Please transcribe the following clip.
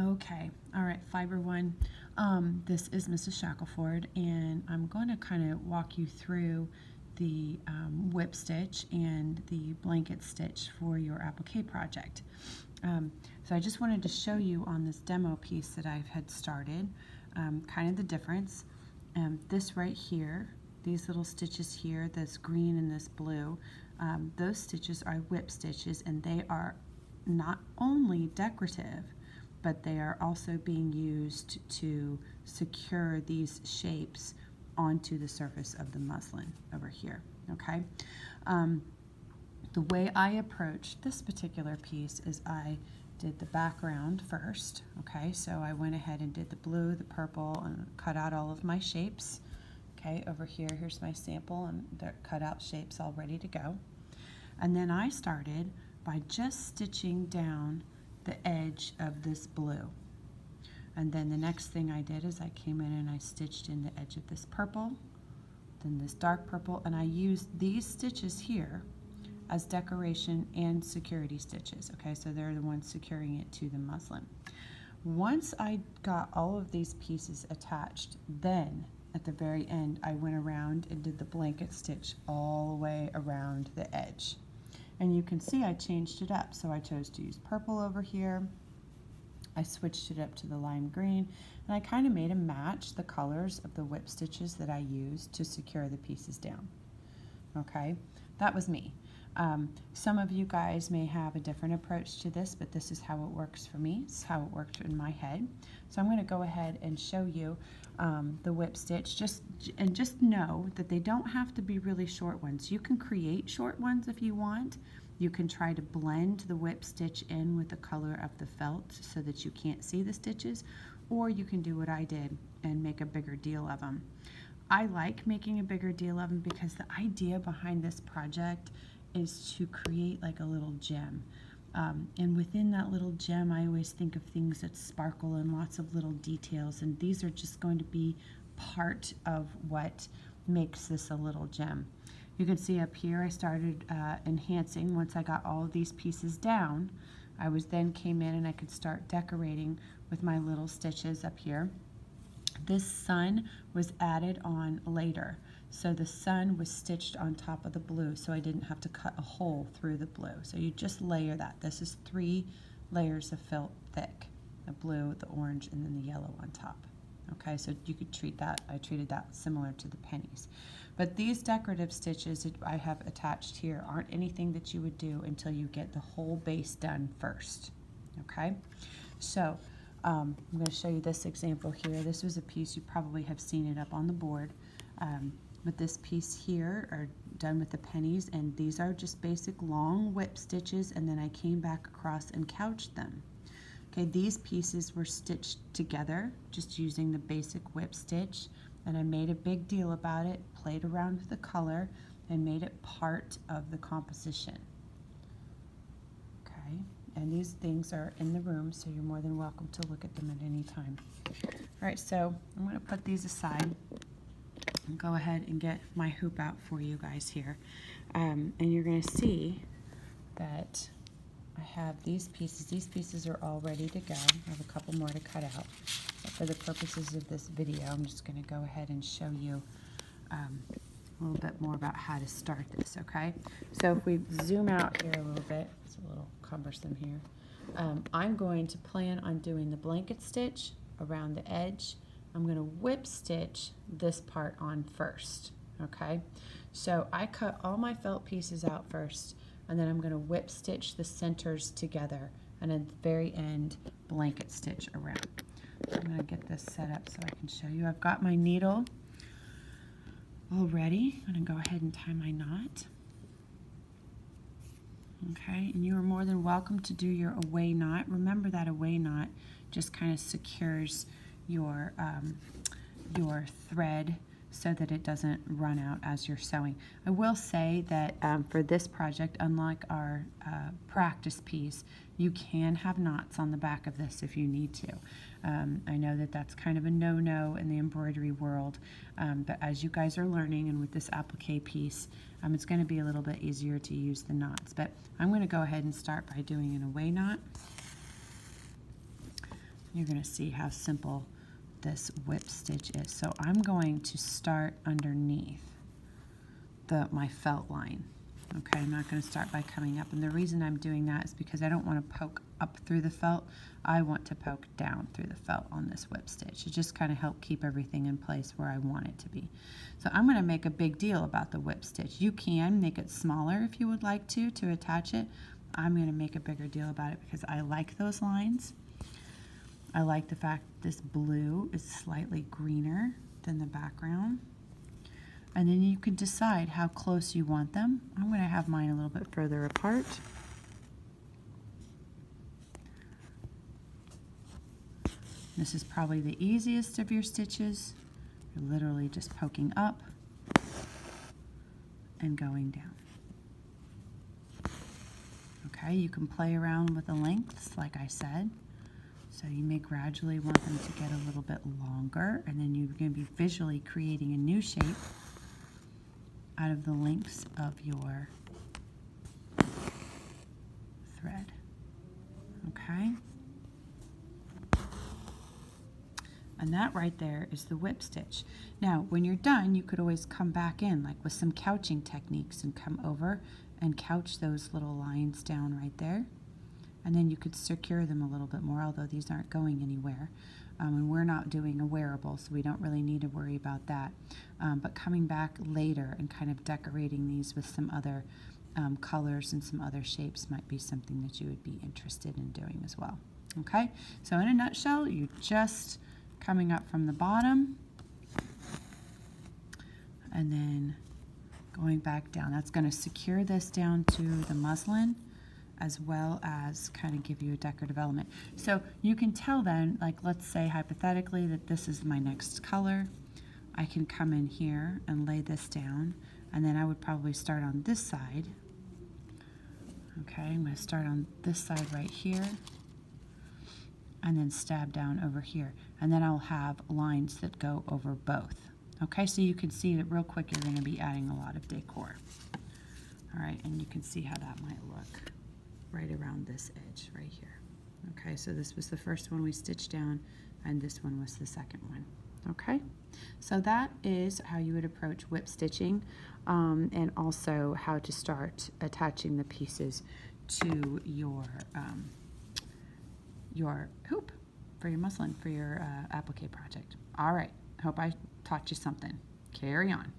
Okay, all right, Fiber One. This is Mrs. Shackleford, and I'm going to kind of walk you through the whip stitch and the blanket stitch for your applique project. So I just wanted to show you on this demo piece that I've had started, kind of the difference. This right here, these little stitches here, this green and this blue, those stitches are whip stitches, and they are not only decorative, but they are also being used to secure these shapes onto the surface of the muslin over here, okay? The way I approached this particular piece is I did the background first, okay? So I went ahead and did the blue, the purple, and cut out all of my shapes, okay? Over here, here's my sample, and they're cut out shapes all ready to go. And then I started by just stitching down the edge of this blue. And then the next thing I did is I came in and I stitched in the edge of this purple, then this dark purple, and I used these stitches here as decoration and security stitches, okay? So they're the ones securing it to the muslin. Once I got all of these pieces attached, then at the very end I went around and did the blanket stitch all the way around the edge. And you can see I changed it up. So I chose to use purple over here. I switched it up to the lime green, and I kind of made a match the colors of the whip stitches that I used to secure the pieces down. Okay, that was me. Some of you guys may have a different approach to this, but this is how it works for me. It's how it worked in my head. So I'm going to go ahead and show you the whip stitch. Just know that they don't have to be really short ones. You can create short ones if you want. You can try to blend the whip stitch in with the color of the felt so that you can't see the stitches, or you can do what I did and make a bigger deal of them. I like making a bigger deal of them because the idea behind this project is to create like a little gem. And within that little gem, I always think of things that sparkle and lots of little details, and these are just going to be part of what makes this a little gem. You can see up here I started enhancing. Once I got all of these pieces down, I then came in and I could start decorating with my little stitches up here. This sun was added on later. So the sun was stitched on top of the blue, so I didn't have to cut a hole through the blue. So you just layer that. This is 3 layers of felt thick, the blue, the orange, and then the yellow on top. Okay, so you could treat that, I treated that similar to the pennies. But these decorative stitches that I have attached here aren't anything that you would do until you get the whole base done first. Okay, so I'm going to show you this example here. This was a piece, you probably have seen it up on the board. But this piece here are done with the pennies, and these are just basic long whip stitches, and then I came back across and couched them. Okay, these pieces were stitched together just using the basic whip stitch, and I made a big deal about it, played around with the color, and made it part of the composition. Okay, and these things are in the room, so you're more than welcome to look at them at any time. All right, so I'm going to put these aside and go ahead and get my hoop out for you guys here. And you're going to see that I have these pieces. These pieces are all ready to go. I have a couple more to cut out. But for the purposes of this video, I'm just going to go ahead and show you a little bit more about how to start this, okay? So if we zoom out here a little bit, it's a little cumbersome here. I'm going to plan on doing the blanket stitch around the edge. I'm going to whip stitch this part on first, okay? So I cut all my felt pieces out first, and then I'm going to whip stitch the centers together, and at the very end, blanket stitch around. So I'm going to get this set up so I can show you. I've got my needle all ready. I'm going to go ahead and tie my knot. Okay, and you are more than welcome to do your away knot. Remember that away knot just kind of secures your thread so that it doesn't run out as you're sewing. I will say that for this project, unlike our practice piece, you can have knots on the back of this if you need to. I know that that's kind of a no-no in the embroidery world, but as you guys are learning, and with this applique piece, it's going to be a little bit easier to use the knots. But I'm going to go ahead and start by doing an away knot. you're going to see how simple this whip stitch is. So I'm going to start underneath my felt line. Okay, I'm not going to start by coming up, and the reason I'm doing that is because I don't want to poke up through the felt. I want to poke down through the felt on this whip stitch. It just kind of help keep everything in place where I want it to be. So I'm going to make a big deal about the whip stitch. You can make it smaller if you would like to attach it. I'm going to make a bigger deal about it because I like those lines. I like the fact this blue is slightly greener than the background. And then you can decide how close you want them. I'm going to have mine a little bit further apart. This is probably the easiest of your stitches. You're literally just poking up and going down. Okay, you can play around with the lengths, like I said. So you may gradually want them to get a little bit longer, and then you're going to be visually creating a new shape out of the lengths of your thread. Okay? And that right there is the whip stitch. Now, when you're done, you could always come back in, like with some couching techniques, and come over and couch those little lines down right there. And then you could secure them a little bit more, although these aren't going anywhere. And we're not doing a wearable, so we don't really need to worry about that. But coming back later and kind of decorating these with some other colors and some other shapes might be something that you would be interested in doing as well. Okay, so in a nutshell, you're just coming up from the bottom and then going back down. That's going to secure this down to the muslin, as well as kind of give you a decorative element. So you can tell then, like let's say hypothetically that this is my next color. I can come in here and lay this down, and then I would probably start on this side. Okay, I'm going to start on this side right here, and then stab down over here. And then I'll have lines that go over both. Okay, so you can see that real quick you're going to be adding a lot of decor. All right, and you can see how that might look right around this edge right here. Okay, so this was the first one we stitched down, and this one was the second one. Okay, so that is how you would approach whip stitching, and also how to start attaching the pieces to your hoop for your muslin for your applique project. All right, hope I taught you something. Carry on.